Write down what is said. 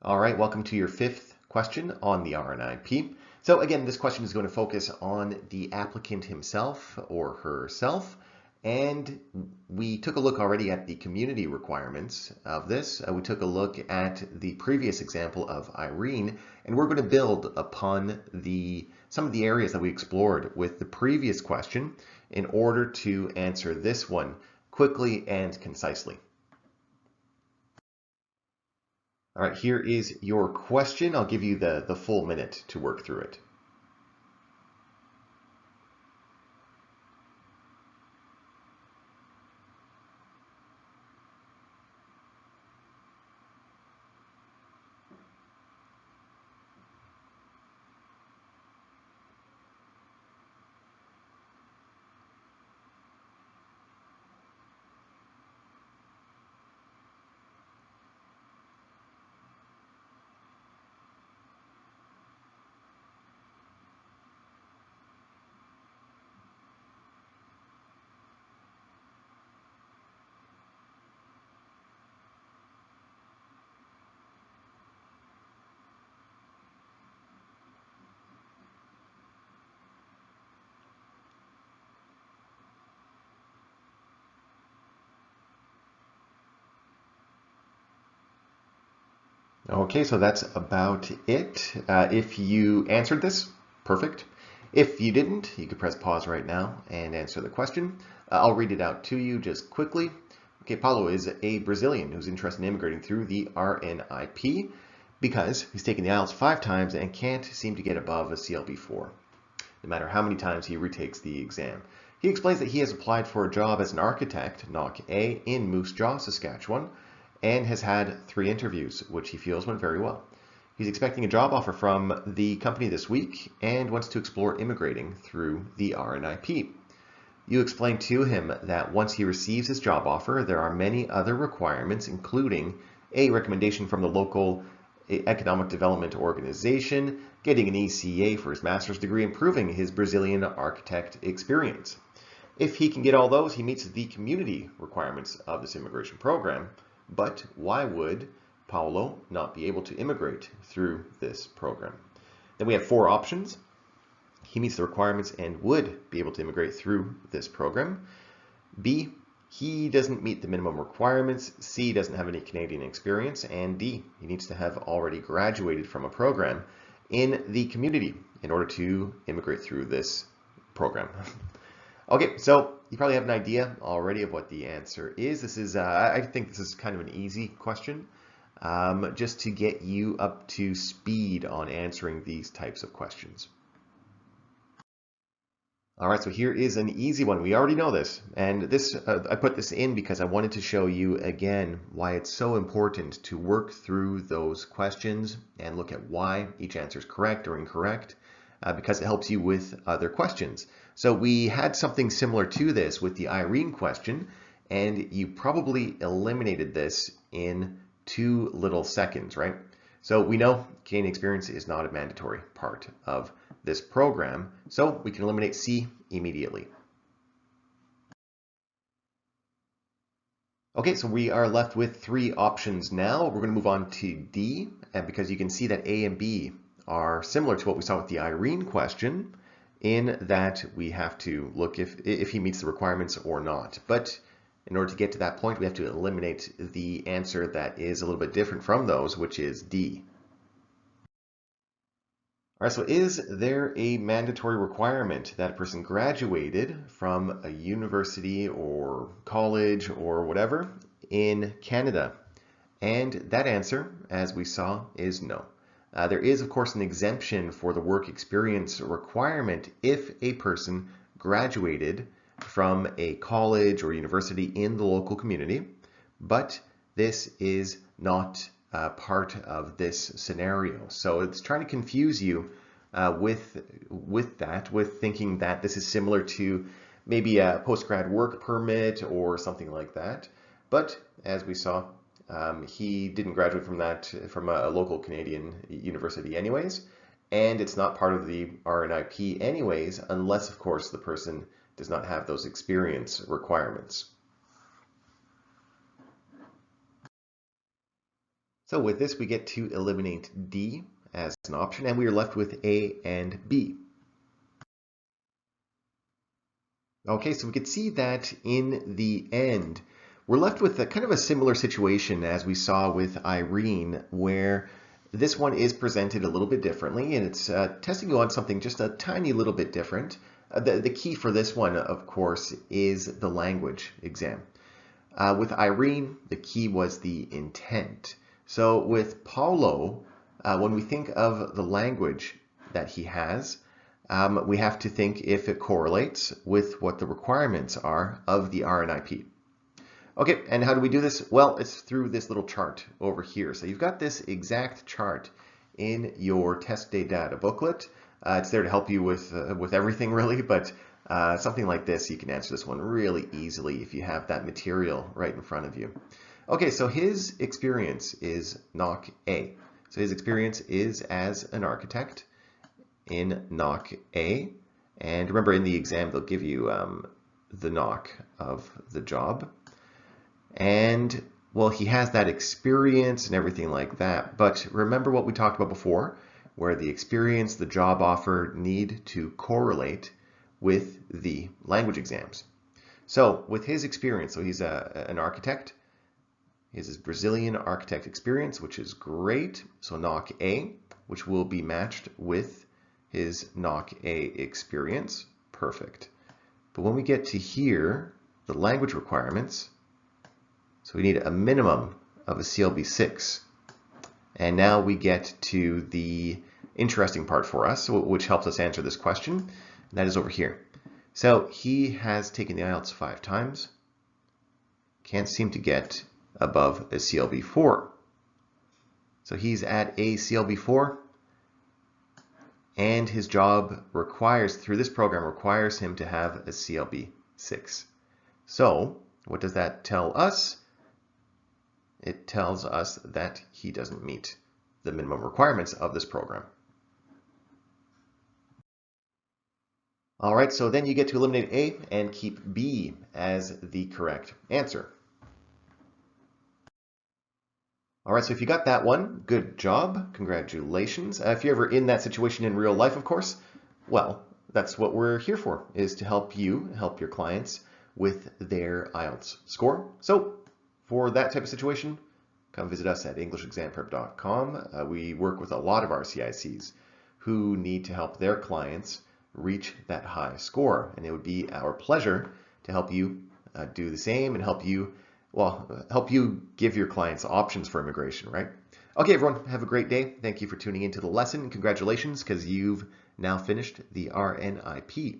All right, welcome to your fifth question on the RNIP. So again, this question is going to focus on the applicant himself or herself. And we took a look already at the community requirements of this. We took a look at the previous example of Irene, and we're going to build upon some of the areas that we explored with the previous question in order to answer this one quickly and concisely. All right, here is your question. I'll give you the full minute to work through it. Okay, so that's about it. If you answered this, perfect. If you didn't, you could press pause right now and answer the question. I'll read it out to you just quickly. Okay, Paulo is a Brazilian who's interested in immigrating through the RNIP because he's taken the IELTS 5 times and can't seem to get above a CLB4, no matter how many times he retakes the exam. He explains that he has applied for a job as an architect, NOC A, in Moose Jaw, Saskatchewan, and has had 3 interviews, which he feels went very well. He's expecting a job offer from the company this week and wants to explore immigrating through the RNIP. You explain to him that once he receives his job offer, there are many other requirements, including a recommendation from the local economic development organization, getting an ECA for his master's degree, and proving his Brazilian architect experience. If he can get all those, he meets the community requirements of this immigration program. But why would Paulo not be able to immigrate through this program? Then we have 4 options. He meets the requirements and would be able to immigrate through this program. B, he doesn't meet the minimum requirements. C, doesn't have any Canadian experience. And D, he needs to have already graduated from a program in the community in order to immigrate through this program. Okay, so you probably have an idea already of what the answer is. This is, I think this is kind of an easy question, just to get you up to speed on answering these types of questions. All right, so here is an easy one. We already know this, and this I put this in because I wanted to show you again why it's so important to work through those questions and look at why each answer is correct or incorrect. Because it helps you with other questions. So we had something similar to this with the Irene question, and you probably eliminated this in 2 little seconds, right? So we know Canadian experience is not a mandatory part of this program, so we can eliminate C immediately. Okay, so we are left with 3 options now. We're going to move on to D, and because you can see that A and B are similar to what we saw with the Irene question, in that we have to look if he meets the requirements or not. But in order to get to that point, we have to eliminate the answer that is a little bit different from those, which is D. All right, so is there a mandatory requirement that a person graduated from a university or college or whatever in Canada? And that answer, as we saw, is no. There is, of course, an exemption for the work experience requirement if a person graduated from a college or university in the local community, but this is not part of this scenario. So it's trying to confuse you with thinking that this is similar to maybe a post-grad work permit or something like that. But as we saw, he didn't graduate from a local Canadian university anyways, and it's not part of the RNIP anyways, unless, of course, the person does not have those experience requirements. So with this, we get to eliminate D as an option, and we are left with A and B. Okay, so we could see that in the end, we're left with a kind of a similar situation as we saw with Irene, where this one is presented a little bit differently, and it's testing you on something just a tiny little bit different. The key for this one, of course, is the language exam. With Irene, the key was the intent. So with Paulo, when we think of the language that he has, we have to think if it correlates with what the requirements are of the RNIP. Okay, and how do we do this? Well, it's through this little chart over here. So you've got this exact chart in your test day data booklet. It's there to help you with everything really, but something like this, you can answer this one really easily if you have that material right in front of you. Okay, so his experience is NOC A. So his experience is as an architect in NOC A. And remember, in the exam, they'll give you the NOC of the job. And, well, he has that experience and everything like that. But remember what we talked about before, where the experience, the job offer need to correlate with the language exams. So with his experience, so he's an architect. He has his Brazilian architect experience, which is great. So NOC A, which will be matched with his NOC A experience. Perfect. But when we get to here, the language requirements, so we need a minimum of a CLB 6. And now we get to the interesting part for us, which helps us answer this question, and that is over here. So he has taken the IELTS 5 times, can't seem to get above a CLB 4. So he's at a CLB 4, and his job requires, through this program, requires him to have a CLB 6. So what does that tell us? It tells us that he doesn't meet the minimum requirements of this program. All right, so then you get to eliminate A and keep B as the correct answer. All right, so if you got that one, good job, congratulations. If you're ever in that situation in real life, of course, well, that's what we're here for, is to help you, help your clients with their IELTS score. So for that type of situation, come visit us at EnglishExamPrep.com. We work with a lot of RCICs who need to help their clients reach that high score. And it would be our pleasure to help you do the same and help you give your clients options for immigration, right? Okay, everyone, have a great day. Thank you for tuning into the lesson. Congratulations, because you've now finished the RNIP.